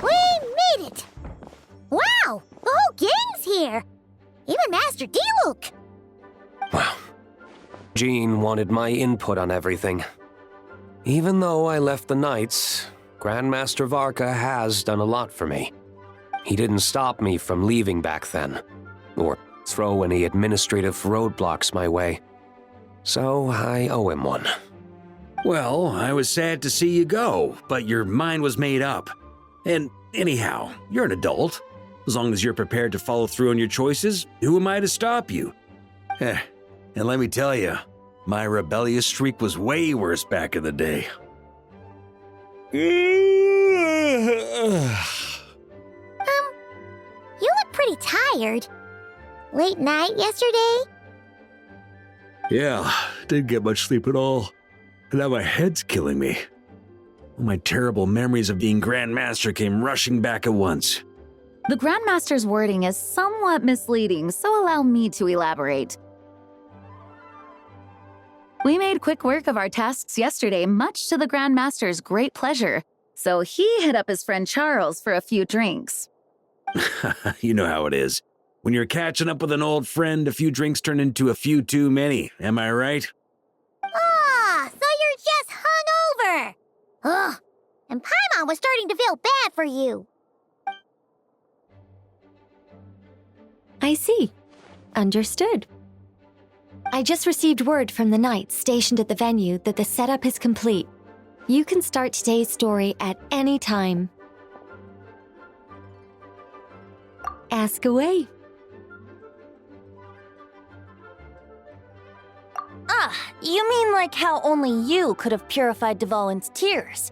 We made it! Wow! The whole gang's here! Even Master Diluc! Well, Jean wanted my input on everything. Even though I left the Knights, Grandmaster Varka has done a lot for me. He didn't stop me from leaving back then, or throw any administrative roadblocks my way. So I owe him one. Well, I was sad to see you go, but your mind was made up. And anyhow, you're an adult. As long as you're prepared to follow through on your choices, who am I to stop you? And let me tell you, my rebellious streak was way worse back in the day. You look pretty tired. Late night yesterday? Yeah, didn't get much sleep at all. And now my head's killing me. All my terrible memories of being Grandmaster came rushing back at once. The Grandmaster's wording is somewhat misleading, so allow me to elaborate. We made quick work of our tasks yesterday, much to the Grandmaster's great pleasure, so he hit up his friend Charles for a few drinks. You know how it is. When you're catching up with an old friend, a few drinks turn into a few too many, am I right? Ah, so you're just hungover! Ugh, and Paimon was starting to feel bad for you. I see. Understood. I just received word from the Knights stationed at the venue that the setup is complete. You can start today's story at any time. Ask away. Ah, you mean like how only you could have purified Dvalin's tears?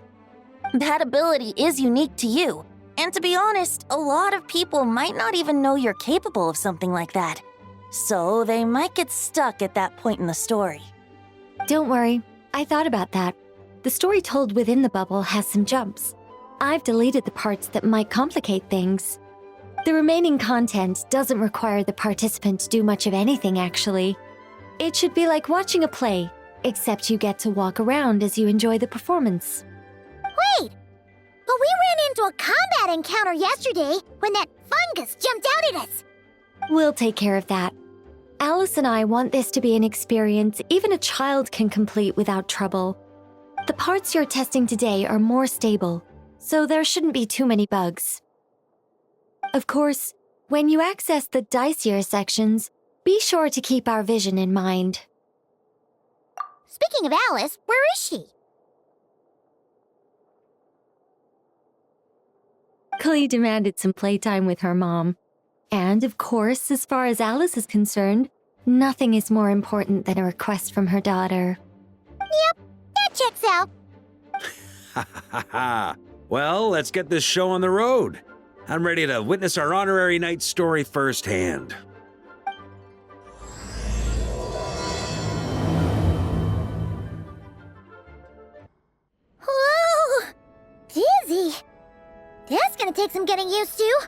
That ability is unique to you, and to be honest, a lot of people might not even know you're capable of something like that. So they might get stuck at that point in the story. Don't worry, I thought about that. The story told within the bubble has some jumps. I've deleted the parts that might complicate things. The remaining content doesn't require the participant to do much of anything, actually. It should be like watching a play, except you get to walk around as you enjoy the performance. Wait! But we ran into a combat encounter yesterday when that fungus jumped out at us! We'll take care of that. Alice and I want this to be an experience even a child can complete without trouble. The parts you're testing today are more stable, so there shouldn't be too many bugs. Of course, when you access the dicier sections, be sure to keep our vision in mind. Speaking of Alice, where is she? Klee demanded some playtime with her mom. And of course, as far as Alice is concerned, nothing is more important than a request from her daughter. Yep, that checks out. Ha ha ha! Well, let's get this show on the road. I'm ready to witness our honorary knight's story firsthand. Whoa! Dizzy! That's gonna take some getting used to.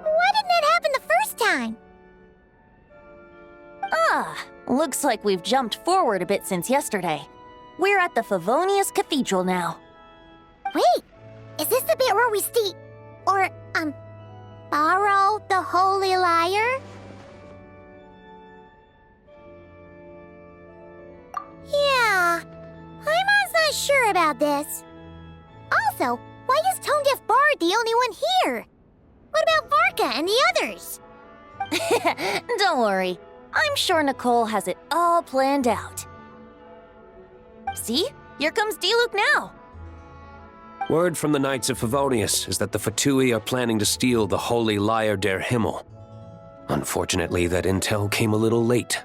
Why didn't that happen the first time? Ah, looks like we've jumped forward a bit since yesterday. We're at the Favonius Cathedral now. Wait, is this the bit where we borrow the Holy Lyre? Yeah, Paimon's not sure about this. Also, why is Tone Deaf Bard the only one here? What about Varka and the others? Don't worry, I'm sure Nicole has it all planned out. See? Here comes Diluc now. Word from the Knights of Favonius is that the Fatui are planning to steal the Holy Lyre der Himmel. Unfortunately, that intel came a little late.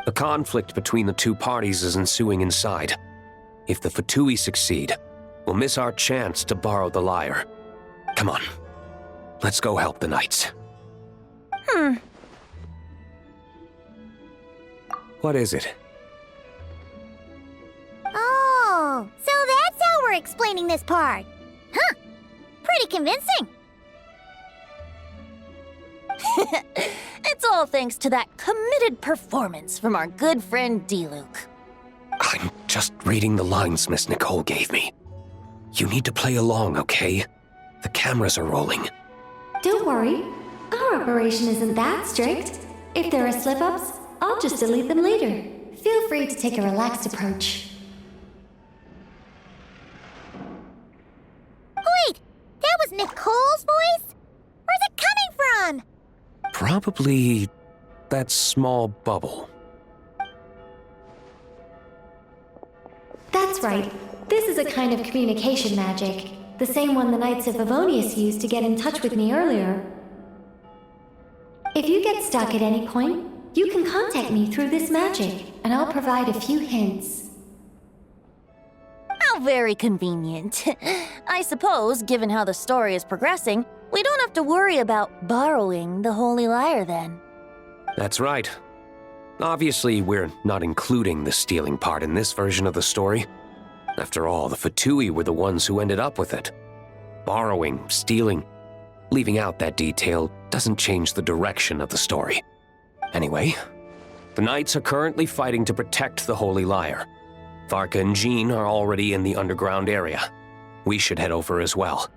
A conflict between the two parties is ensuing inside. If the Fatui succeed, we'll miss our chance to borrow the lyre. Come on, let's go help the Knights. What is it? Oh, so that's how we're explaining this part. Huh, pretty convincing. It's all thanks to that committed performance from our good friend Diluc. I'm just reading the lines Miss Nicole gave me. You need to play along, okay? The cameras are rolling. Don't worry, our operation isn't that strict. If there are slip-ups, I'll just delete them later. Feel free to take a relaxed approach. Wait, that was Nicole's voice? Where's it coming from? Probably that small bubble. That's right. This is a kind of communication magic. The same one the Knights of Favonius used to get in touch with me earlier. If you get stuck at any point, you can contact me through this magic, and I'll provide a few hints. How very convenient. I suppose, given how the story is progressing, we don't have to worry about borrowing the Holy Lyre then. That's right. Obviously, we're not including the stealing part in this version of the story. After all, the Fatui were the ones who ended up with it. Borrowing, stealing, leaving out that detail doesn't change the direction of the story. Anyway, the Knights are currently fighting to protect the Holy Lyre. Varka and Jean are already in the underground area. We should head over as well.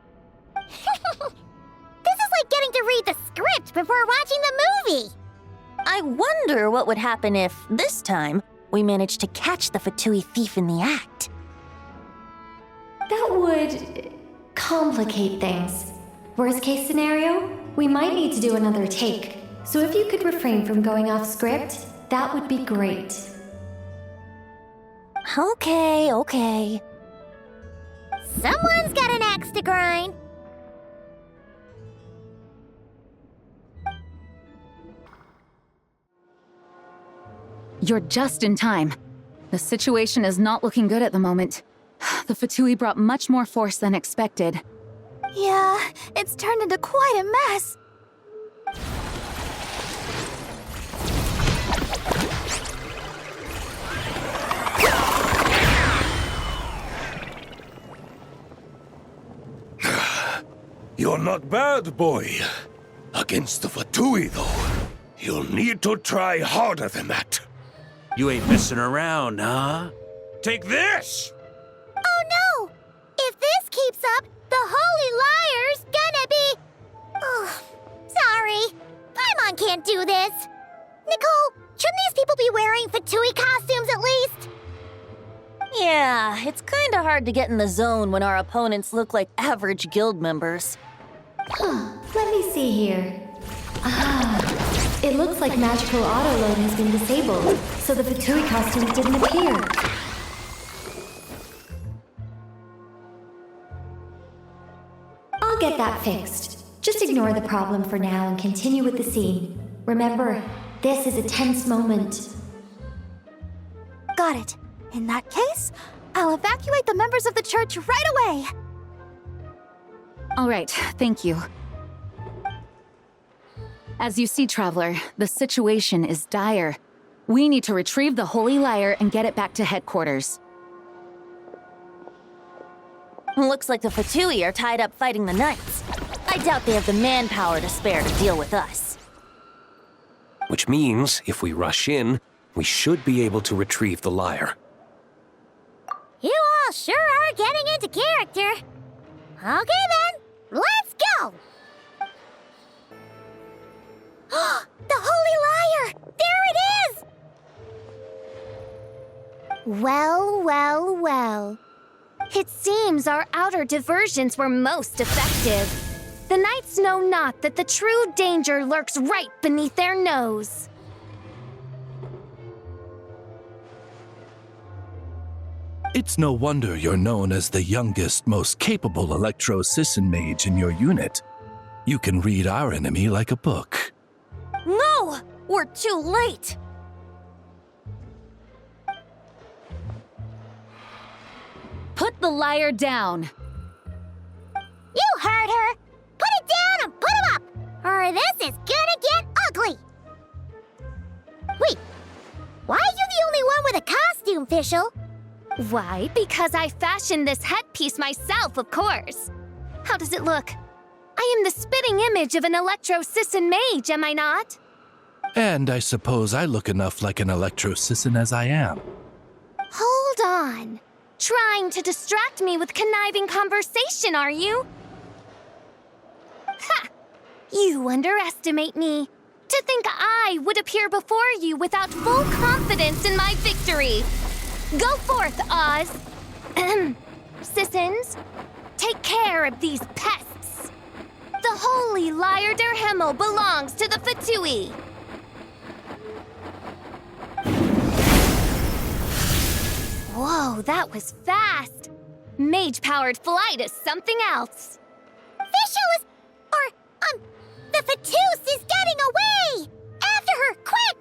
This is like getting to read the script before watching the movie. I wonder what would happen if, this time, we managed to catch the Fatui thief in the act. That would complicate things. Worst case scenario, we might need to do another take. So if you could refrain from going off script, that would be great. Okay. Someone's got an axe to grind. You're just in time. The situation is not looking good at the moment. The Fatui brought much more force than expected. Yeah, it's turned into quite a mess. You're not bad, boy. Against the Fatui, though, you'll need to try harder than that. You ain't messing around, huh? Take this! Oh no! If this keeps up, the Holy Lyre's gonna be... Oh, sorry. Paimon can't do this. Nicole, shouldn't these people be wearing Fatui costumes at least? Yeah, it's kinda hard to get in the zone when our opponents look like average guild members. Let me see here. It looks like magical autoload has been disabled, so the Fatui costumes didn't appear. I'll get that fixed. Just ignore the problem for now and continue with the scene. Remember, this is a tense moment. Got it. In that case, I'll evacuate the members of the church right away. All right, thank you. As you see, Traveler, the situation is dire. We need to retrieve the Holy Lyre and get it back to headquarters. Looks like the Fatui are tied up fighting the Knights. I doubt they have the manpower to spare to deal with us. Which means, if we rush in, we should be able to retrieve the lyre. You all sure are getting into character. Okay then, let's go! The Holy Lyre! There it is! Well. It seems our outer diversions were most effective. The Knights know not that the true danger lurks right beneath their nose. It's no wonder you're known as the youngest, most capable Electro-Sisson mage in your unit. You can read our enemy like a book. No! We're too late! Put the lyre down! You heard her! Put it down and put him up! Or this is gonna get ugly! Wait, why are you the only one with a costume, Fischl? Why? Because I fashioned this headpiece myself, of course. How does it look? I am the spitting image of an Electro-Sisson mage, am I not? And I suppose I look enough like an Electro-Sisson as I am. Hold on. Trying to distract me with conniving conversation, are you? You underestimate me. To think I would appear before you without full confidence in my victory. Go forth, Oz. Sissons, take care of these pests. The holy Liar der Himmel belongs to the Fatui. Whoa, that was fast. Mage-powered flight is something else. The Fatus is getting away! After her, quick!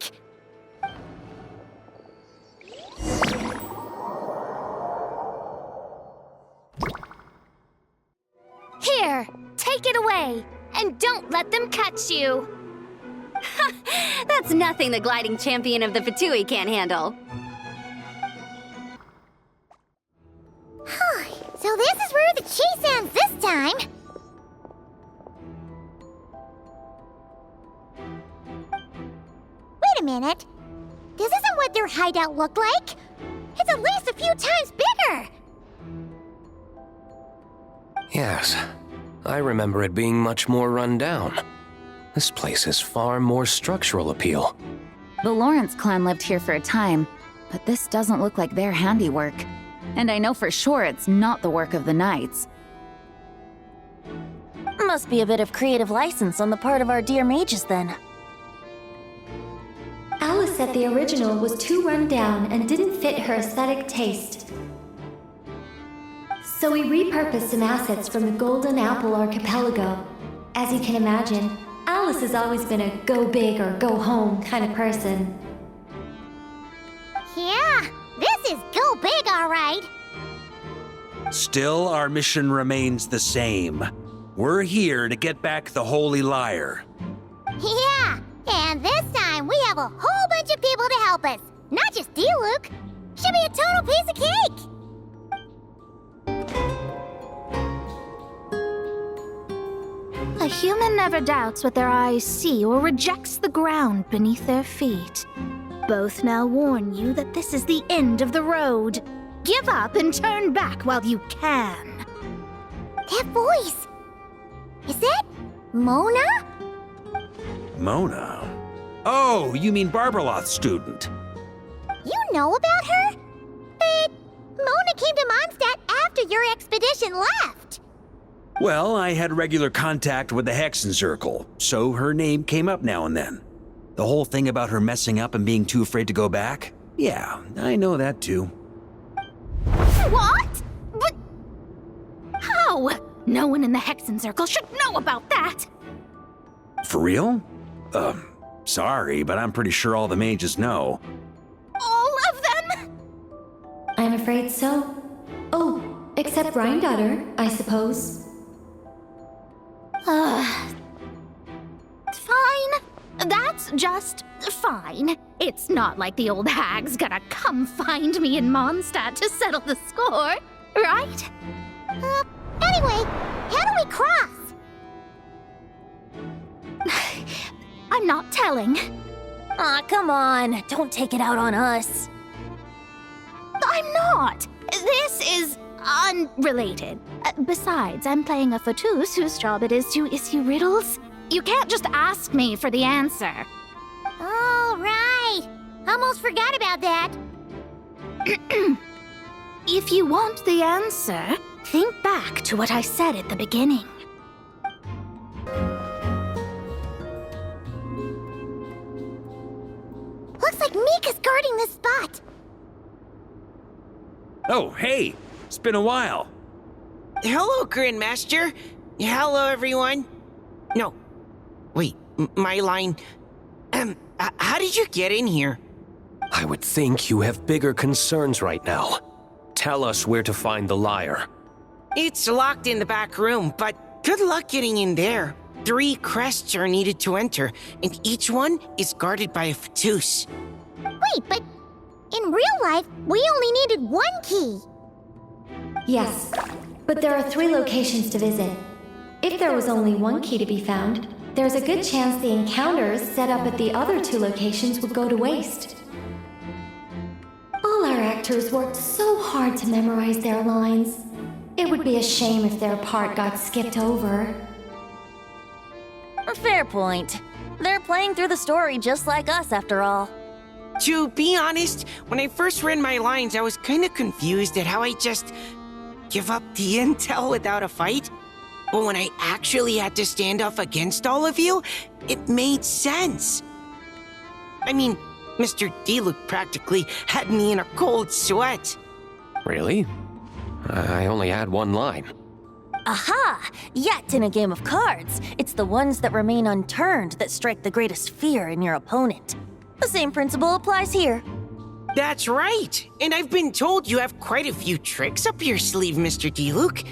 Here, take it away, and don't let them catch you. That's nothing the gliding champion of the Fatui can't handle. So this is where the chase ends this time. Wait a minute. This isn't what their hideout looked like. It's at least a few times bigger. Yes, I remember it being much more run down. This place has far more structural appeal. The Lawrence clan lived here for a time, but this doesn't look like their handiwork. And I know for sure it's not the work of the Knights. Must be a bit of creative license on the part of our dear mages then. Alice said the original was too run down and didn't fit her aesthetic taste. So we repurposed some assets from the Golden Apple Archipelago. As you can imagine, Alice has always been a go big or go home kind of person. Yeah, this is go big, all right. Still, our mission remains the same. We're here to get back the Holy Liar. Yeah, and this time we have a whole bunch of people to help us. Not just Diluc. Should be a total piece of cake. A human never doubts what their eyes see or rejects the ground beneath their feet. Both now warn you that this is the end of the road. Give up and turn back while you can. That voice. Is that Mona? Mona? Oh, you mean Barbarloth's student. You know about her? But Mona came to Mondstadt after your expedition left. Well, I had regular contact with the Hexen Circle, so her name came up now and then. The whole thing about her messing up and being too afraid to go back? Yeah, I know that too. What? But how? No one in the Hexen Circle should know about that. For real? Sorry, but I'm pretty sure all the mages know. All of them? I'm afraid so. Oh, except Rhindaughter, I suppose. Fine. That's just fine. It's not like the old hag's gonna come find me in Mondstadt to settle the score, right? Anyway, how do we cross? I'm not telling. Aw, come on. Don't take it out on us. I'm not. This is unrelated. Besides, I'm playing a Fatus whose job it is to issue riddles. You can't just ask me for the answer. All right. Almost forgot about that. If you want the answer, think back to what I said at the beginning. Looks like Mika's guarding this spot. Oh, hey! It's been a while. Hello, Grandmaster. Hello, everyone. No. Wait, my line. How did you get in here? I would think you have bigger concerns right now. Tell us where to find the liar. It's locked in the back room, but good luck getting in there. 3 crests are needed to enter, and each one is guarded by a Fatus. Wait, but in real life, we only needed 1 key. Yes, but there are 3 locations to visit. If there was only 1 key to be found, there's a good chance the encounters set up at the other 2 locations would go to waste. All our actors worked so hard to memorize their lines. It would be a shame if their part got skipped over. Fair point. They're playing through the story just like us, after all. To be honest, when I first read my lines, I was kind of confused at how I just give up the intel without a fight. But when I actually had to stand up against all of you, it made sense. I mean, Mr. D-Luke practically had me in a cold sweat. Really? I only had one line. Aha! Yet in a game of cards, it's the ones that remain unturned that strike the greatest fear in your opponent. The same principle applies here. That's right. And I've been told you have quite a few tricks up your sleeve, Mr. D-Luke.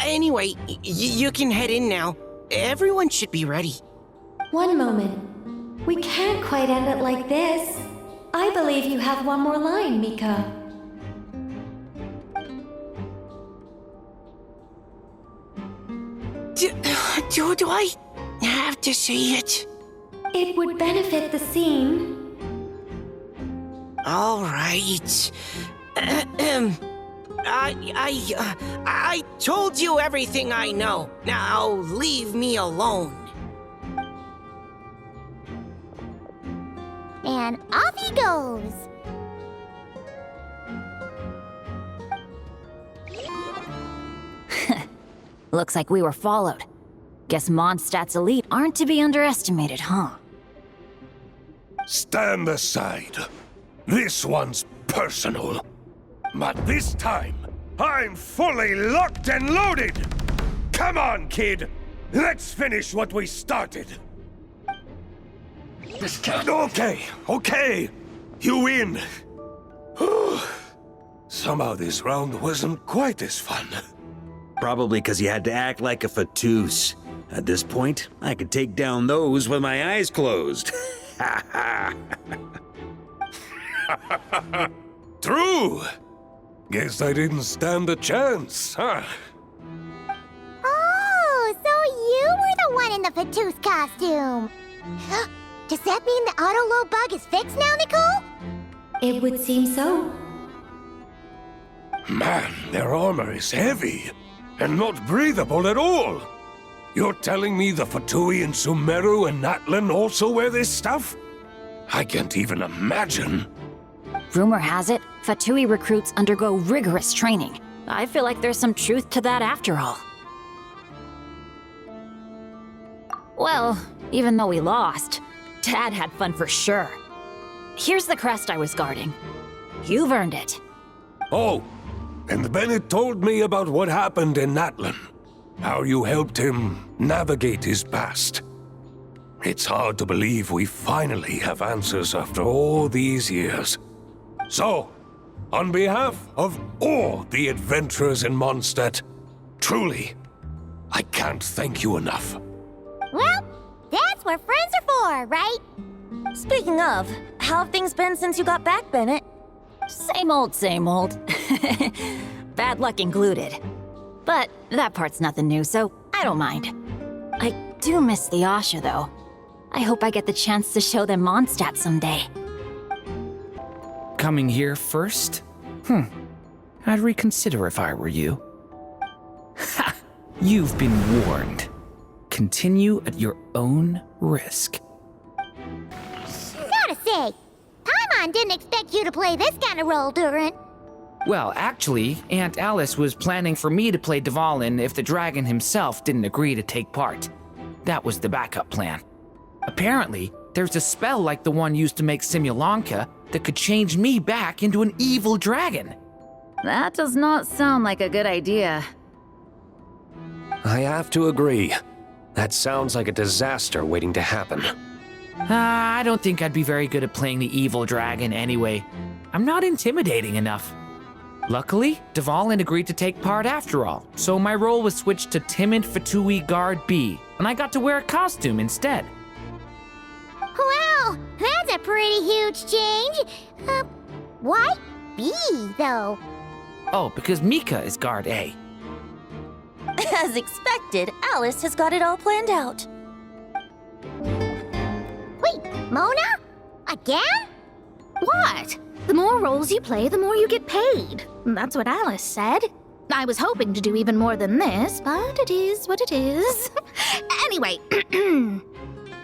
Anyway, you can head in now. Everyone should be ready. One moment. We can't quite end it like this. I believe you have one more line, Mika. Do I have to say it? It would benefit the scene. All right. I told you everything I know. Now leave me alone. And off he goes. Looks like we were followed. Guess Mondstadt's elite aren't to be underestimated, huh? Stand aside. This one's personal. But this time, I'm fully locked and loaded! Come on, kid! Let's finish what we started! Okay. You win! Somehow this round wasn't quite as fun. Probably because you had to act like a fatus. At this point, I could take down those with my eyes closed. True! Guess I didn't stand a chance, huh? Oh, so you were the one in the Fatus costume. Does that mean the auto-load bug is fixed now, Nicole? It would seem so. Man, their armor is heavy and not breathable at all. You're telling me the Fatui in Sumeru and Natlan also wear this stuff? I can't even imagine. Rumor has it, Fatui recruits undergo rigorous training. I feel like there's some truth to that after all. Well, even though we lost, Dad had fun for sure. Here's the crest I was guarding. You've earned it. Oh, and Bennett told me about what happened in Natlan. How you helped him navigate his past. It's hard to believe we finally have answers after all these years. So, on behalf of all the adventurers in Mondstadt, truly, I can't thank you enough. Well, that's what friends are for, right? Speaking of, how have things been since you got back, Bennett? Same old, same old. Bad luck included. But that part's nothing new, so I don't mind. I do miss the Asha, though. I hope I get the chance to show them Mondstadt someday. Coming here first? I'd reconsider if I were you. Ha! You've been warned. Continue at your own risk. Gotta say, Paimon didn't expect you to play this kind of role, Durin. Well, actually, Aunt Alice was planning for me to play Dvalin if the dragon himself didn't agree to take part. That was the backup plan. Apparently, there's a spell like the one used to make Simulanka that could change me back into an evil dragon. That does not sound like a good idea. I have to agree. That sounds like a disaster waiting to happen. I don't think I'd be very good at playing the evil dragon anyway. I'm not intimidating enough. Luckily, Dvalin agreed to take part after all, so my role was switched to Timid Fatui Guard B, and I got to wear a costume instead. Wow, that's a pretty huge change. Why B, though? Oh, because Mika is Guard A. As expected, Alice has got it all planned out. Wait, Mona? Again? What? The more roles you play, the more you get paid. That's what Alice said. I was hoping to do even more than this, but it is what it is. Anyway,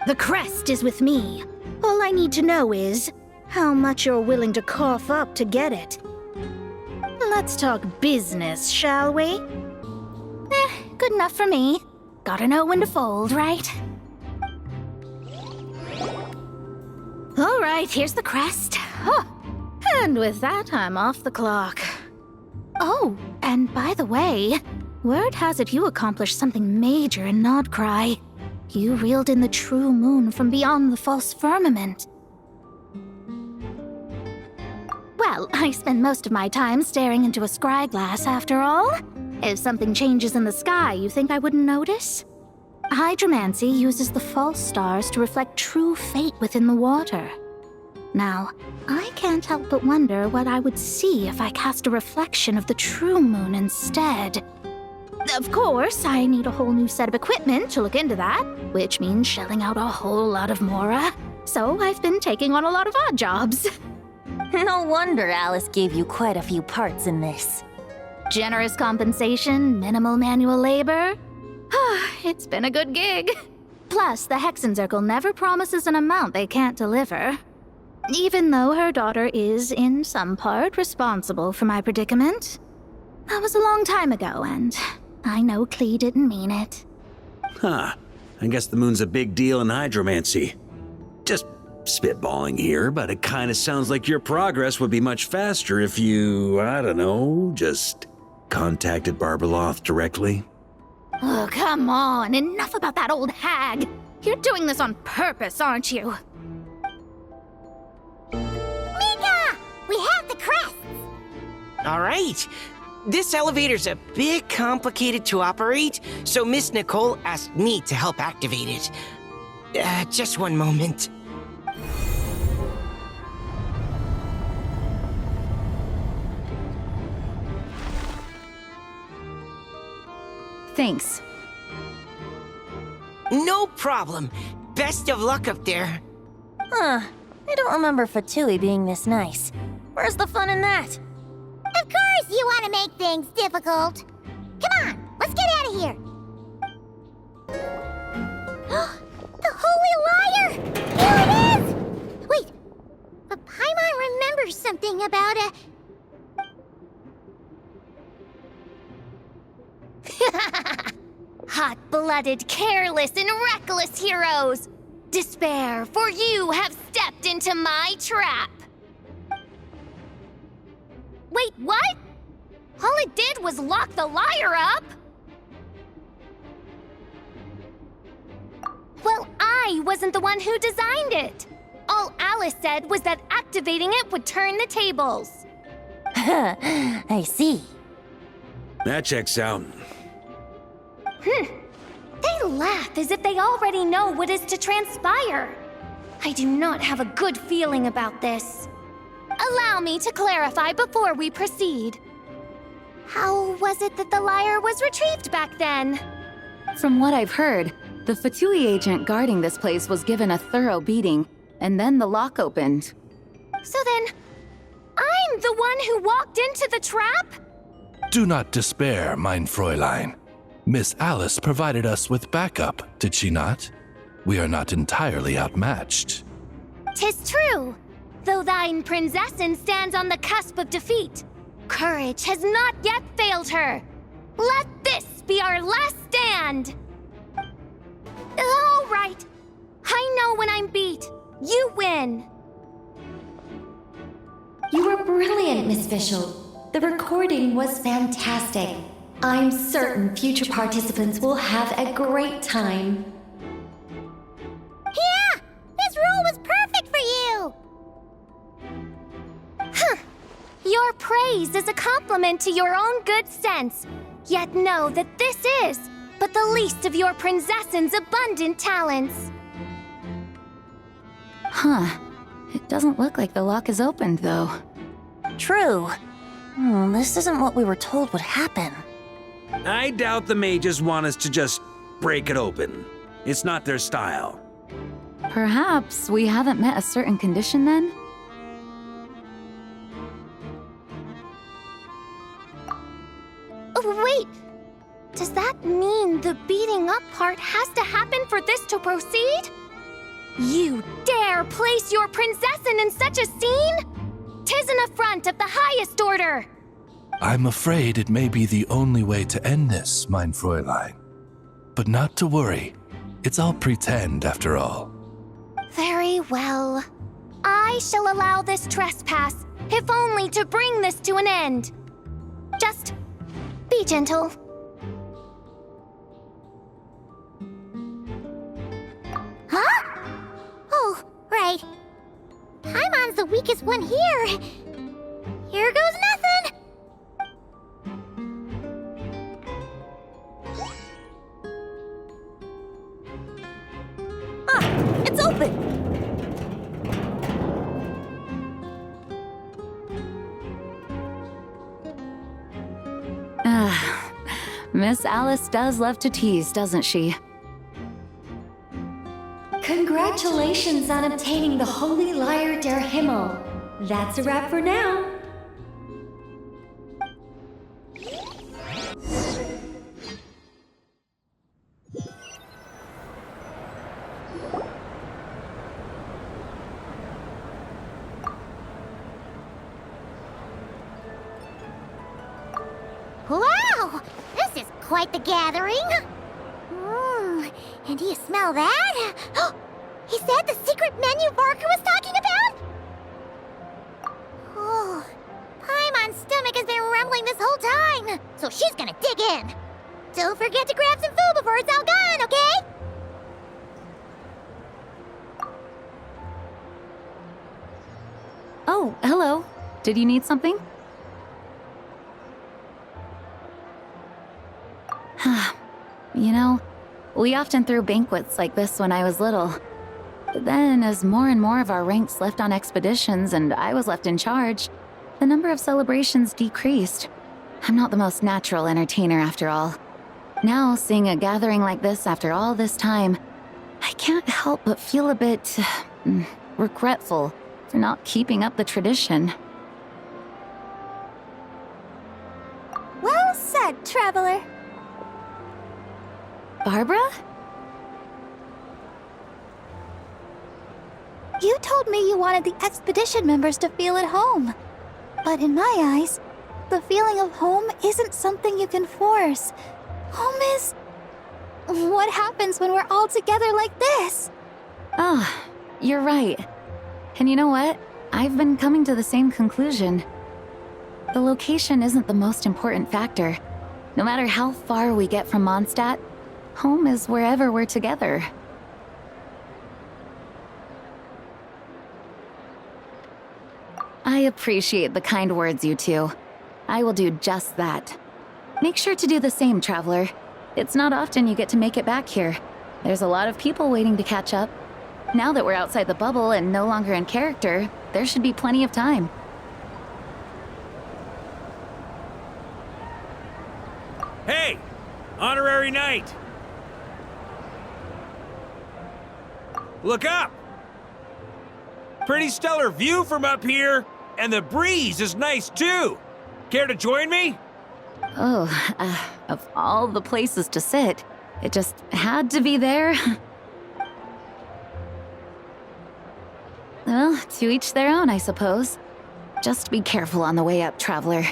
the crest is with me. All I need to know is how much you're willing to cough up to get it. Let's talk business, shall we? Good enough for me. Gotta know when to fold, right? All right, here's the crest. Huh. And with that, I'm off the clock. Oh, and by the way, word has it you accomplished something major in Nodcry. You reeled in the true moon from beyond the false firmament. Well, I spend most of my time staring into a scryglass, after all. If something changes in the sky, you think I wouldn't notice? Hydromancy uses the false stars to reflect true fate within the water. Now, I can't help but wonder what I would see if I cast a reflection of the true moon instead. Of course, I need a whole new set of equipment to look into that, which means shelling out a whole lot of mora. So I've been taking on a lot of odd jobs. No wonder Alice gave you quite a few parts in this. Generous compensation, minimal manual labor. It's been a good gig. Plus, the Hexen Circle never promises an amount they can't deliver. Even though her daughter is, in some part, responsible for my predicament. That was a long time ago, and I know Klee didn't mean it. Huh. I guess the moon's a big deal in hydromancy. Just spitballing here, but it kind of sounds like your progress would be much faster if you, I don't know, just contacted Barbeloth directly. Oh, come on. Enough about that old hag. You're doing this on purpose, aren't you? Mika! We have the crests! All right. This elevator's a bit complicated to operate, so Miss Nicole asked me to help activate it. Just one moment. Thanks. No problem. Best of luck up there. Huh. I don't remember Fatui being this nice. Where's the fun in that? Of course you want to make things difficult. Come on, let's get out of here. The Holy Liar! Here it is! Wait, but Paimon remembers something about a... Hot-blooded, careless, and reckless heroes! Despair, for you have stepped into my trap! Wait, what? All it did was lock the liar up! Well, I wasn't the one who designed it! All Alice said was that activating it would turn the tables. I see. That checks out. They laugh as if they already know what is to transpire. I do not have a good feeling about this. Allow me to clarify before we proceed. How was it that the lyre was retrieved back then? From what I've heard, the Fatui agent guarding this place was given a thorough beating, and then the lock opened. So then, I'm the one who walked into the trap? Do not despair, mein Fräulein. Miss Alice provided us with backup, did she not? We are not entirely outmatched. 'Tis true. Though thine Prinzessin stands on the cusp of defeat, courage has not yet failed her. Let this be our last stand. All right. I know when I'm beat. You win. You were brilliant, Miss Fischl. The recording was fantastic. I'm certain future participants will have a great time. Yeah! This role was perfect for you! Your praise is a compliment to your own good sense. Yet know that this is but the least of your Prinzessin's abundant talents. Huh. It doesn't look like the lock is opened, though. True. This isn't what we were told would happen. I doubt the mages want us to just break it open. It's not their style. Perhaps we haven't met a certain condition then? Oh, wait! Does that mean the beating up part has to happen for this to proceed? You dare place your prinzessin in such a scene? 'Tis an affront of the highest order! I'm afraid it may be the only way to end this, mein Fräulein. But not to worry. It's all pretend, after all. Very well. I shall allow this trespass, if only to bring this to an end. Just be gentle. Huh? Oh, right. Paimon's the weakest one here. Here goes nothing. It's open! Miss Alice does love to tease, doesn't she? Congratulations on obtaining the Holy Lyre der Himmel. That's a wrap for now. Wow! This is quite the gathering. And do you smell that? Is that the secret menu Barker was talking about? Oh, Paimon's stomach has been rumbling this whole time, so she's gonna dig in. Don't forget to grab some food before it's all gone, okay? Oh, hello. Did you need something? You know, we often threw banquets like this when I was little. But then, as more and more of our ranks left on expeditions and I was left in charge, the number of celebrations decreased. I'm not the most natural entertainer after all. Now, seeing a gathering like this after all this time, I can't help but feel a bit regretful for not keeping up the tradition. Well said, traveler. Barbara? You told me you wanted the expedition members to feel at home. But in my eyes, the feeling of home isn't something you can force. Home is... what happens when we're all together like this? Oh, you're right. And you know what? I've been coming to the same conclusion. The location isn't the most important factor. No matter how far we get from Mondstadt, home is wherever we're together. I appreciate the kind words, you two. I will do just that. Make sure to do the same, traveler. It's not often you get to make it back here. There's a lot of people waiting to catch up. Now that we're outside the bubble and no longer in character, there should be plenty of time. Hey! Honorary Knight! Look up! Pretty stellar view from up here, and the breeze is nice too. Care to join me? Oh, of all the places to sit, it just had to be there. Well, to each their own, I suppose. Just be careful on the way up, traveler.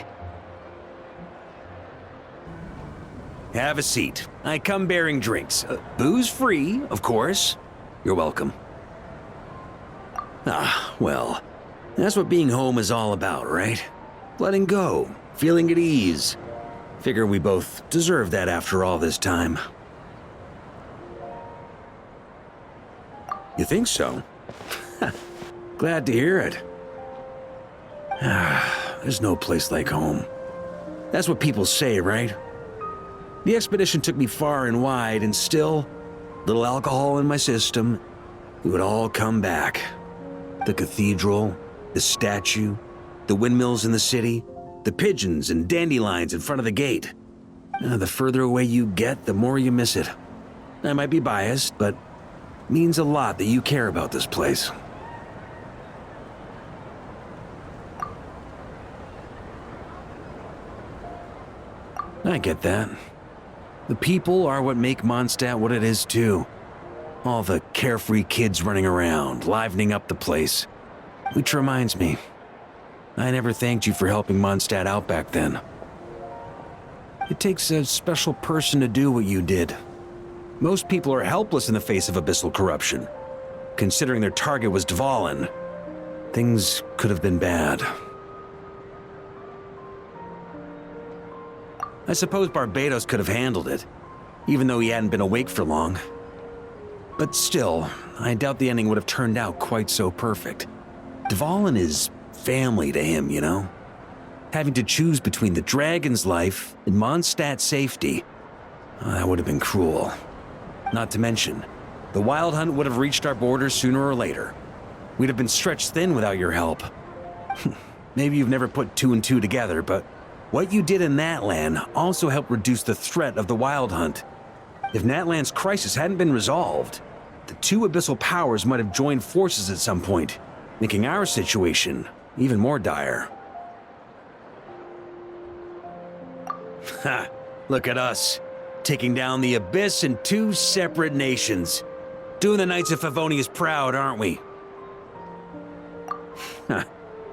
Have a seat. I come bearing drinks. Booze free, of course. You're welcome. Ah, well, that's what being home is all about, right? Letting go, feeling at ease. Figure we both deserve that after all this time. You think so? Glad to hear it. There's no place like home. That's what people say, right? The expedition took me far and wide, and still, little alcohol in my system, it would all come back. The cathedral, the statue, the windmills in the city, the pigeons and dandelions in front of the gate. The further away you get, the more you miss it. I might be biased, but it means a lot that you care about this place. I get that. The people are what make Mondstadt what it is, too. All the carefree kids running around, livening up the place. Which reminds me, I never thanked you for helping Mondstadt out back then. It takes a special person to do what you did. Most people are helpless in the face of abyssal corruption. Considering their target was Dvalin, things could have been bad. I suppose Barbados could have handled it, even though he hadn't been awake for long. But still, I doubt the ending would have turned out quite so perfect. Dvalin is family to him, you know? Having to choose between the dragon's life and Mondstadt's safety, that would have been cruel. Not to mention, the Wild Hunt would have reached our borders sooner or later. We'd have been stretched thin without your help. Maybe you've never put two and two together, but what you did in Natlan also helped reduce the threat of the Wild Hunt. If Natlan's crisis hadn't been resolved, the two abyssal powers might have joined forces at some point, making our situation even more dire. Ha! Look at us, taking down the Abyss in two separate nations. Doing the Knights of Favonius proud, aren't we?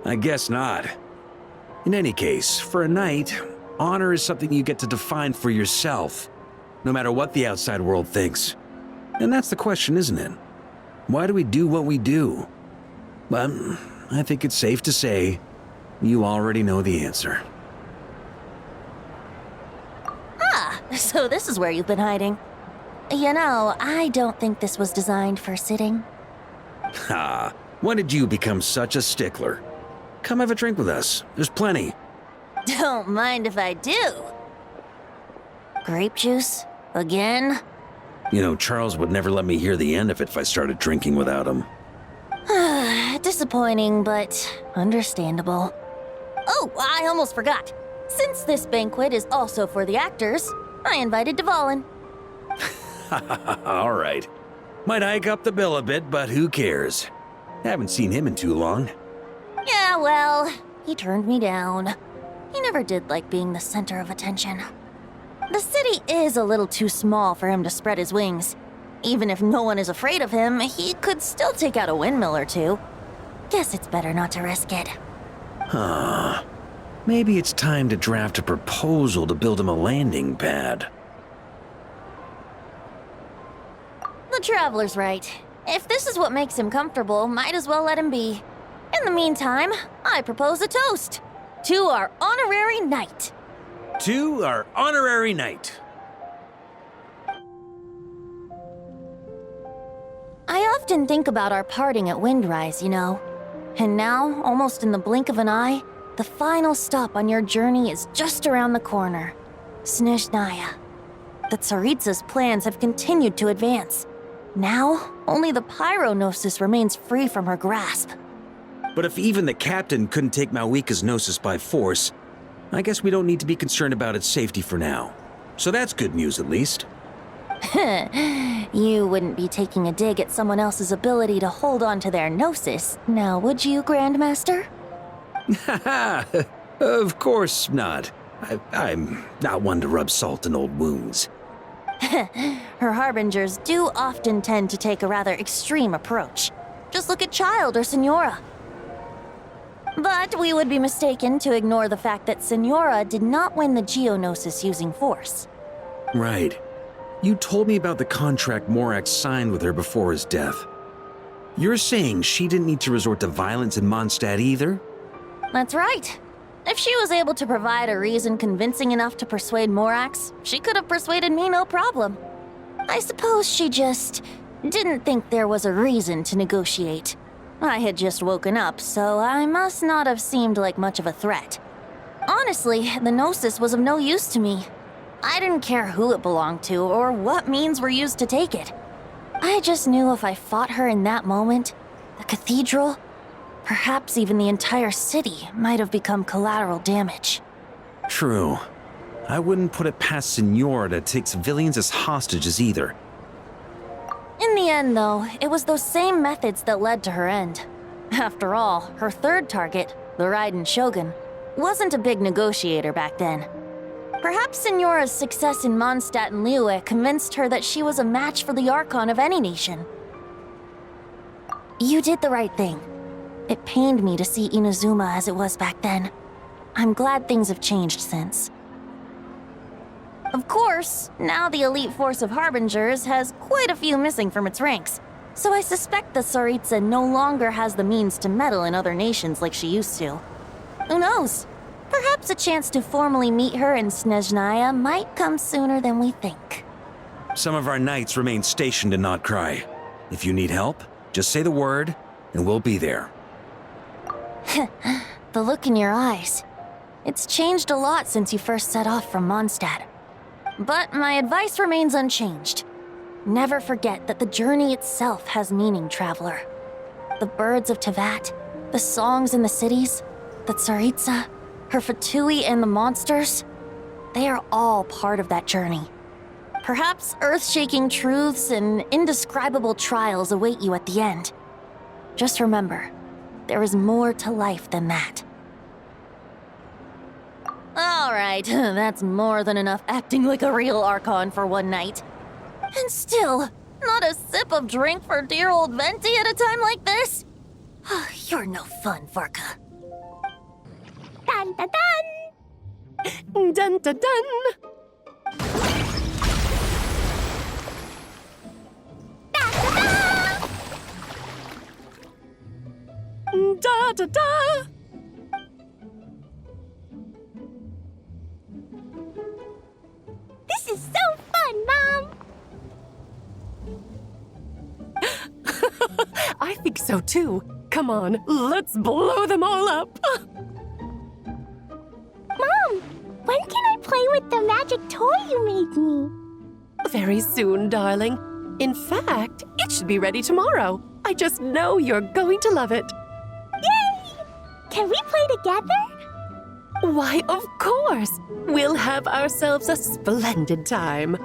I guess not. In any case, for a knight, honor is something you get to define for yourself, no matter what the outside world thinks. And that's the question, isn't it? Why do we do what we do? But I think it's safe to say you already know the answer. Ah, so this is where you've been hiding. You know, I don't think this was designed for sitting. Ha! When did you become such a stickler? Come have a drink with us. There's plenty. Don't mind if I do. Grape juice? Again? You know, Charles would never let me hear the end of it if I started drinking without him. Disappointing, but understandable. Oh, I almost forgot. Since this banquet is also for the actors, I invited Dvalin. All right. Might hike up the bill a bit, but who cares? Haven't seen him in too long. Yeah, well, he turned me down. He never did like being the center of attention. The city is a little too small for him to spread his wings. Even if no one is afraid of him, he could still take out a windmill or two. Guess it's better not to risk it. Huh. Maybe it's time to draft a proposal to build him a landing pad. The Traveler's right. If this is what makes him comfortable, might as well let him be. In the meantime, I propose a toast to our honorary knight. To our honorary knight. I often think about our parting at Windrise, you know. And now, almost in the blink of an eye, the final stop on your journey is just around the corner. Snezhnaya. The Tsaritsa's plans have continued to advance. Now, only the Pyronosis remains free from her grasp. But if even the captain couldn't take Malwika's Gnosis by force, I guess we don't need to be concerned about its safety for now. So that's good news, at least. You wouldn't be taking a dig at someone else's ability to hold on to their Gnosis, now would you, Grandmaster? Haha, of course not. I'm not one to rub salt in old wounds. Her harbingers do often tend to take a rather extreme approach. Just look at Child or Senora. But we would be mistaken to ignore the fact that Senora did not win the Geonosis using force. Right. You told me about the contract Morax signed with her before his death. You're saying she didn't need to resort to violence in Mondstadt either? That's right. If she was able to provide a reason convincing enough to persuade Morax, she could have persuaded me no problem. I suppose she just didn't think there was a reason to negotiate. I had just woken up, so I must not have seemed like much of a threat. Honestly, the Gnosis was of no use to me. I didn't care who it belonged to or what means were used to take it. I just knew if I fought her in that moment, the cathedral, perhaps even the entire city, might have become collateral damage. True. I wouldn't put it past Senora to take civilians as hostages either. In the end, though, it was those same methods that led to her end. After all, her third target, the Raiden Shogun, wasn't a big negotiator back then. Perhaps Signora's success in Mondstadt and Liyue convinced her that she was a match for the Archon of any nation. You did the right thing. It pained me to see Inazuma as it was back then. I'm glad things have changed since. Of course, now the elite force of Harbingers has quite a few missing from its ranks, so I suspect the Tsaritsa no longer has the means to meddle in other nations like she used to. Who knows? Perhaps a chance to formally meet her in Snezhnaya might come sooner than we think. Some of our knights remain stationed in Notcry. If you need help, just say the word, and we'll be there. The look in your eyes. It's changed a lot since you first set off from Mondstadt. But my advice remains unchanged. Never forget that the journey itself has meaning, traveler. The birds of Tevat, the songs in the cities, the Tsaritsa, her Fatui and the monsters, they are all part of that journey. Perhaps earth-shaking truths and indescribable trials await you at the end. Just remember, there is more to life than that. All right, that's more than enough acting like a real Archon for one night. And still, not a sip of drink for dear old Venti at a time like this? You're no fun, Varka. Dun dun dun! Dun dun dun! Da da da! This is so fun, Mom! I think so too. Come on, let's blow them all up! Mom, when can I play with the magic toy you made me? Very soon, darling. In fact, it should be ready tomorrow. I just know you're going to love it. Yay! Can we play together? Why, of course! We'll have ourselves a splendid time.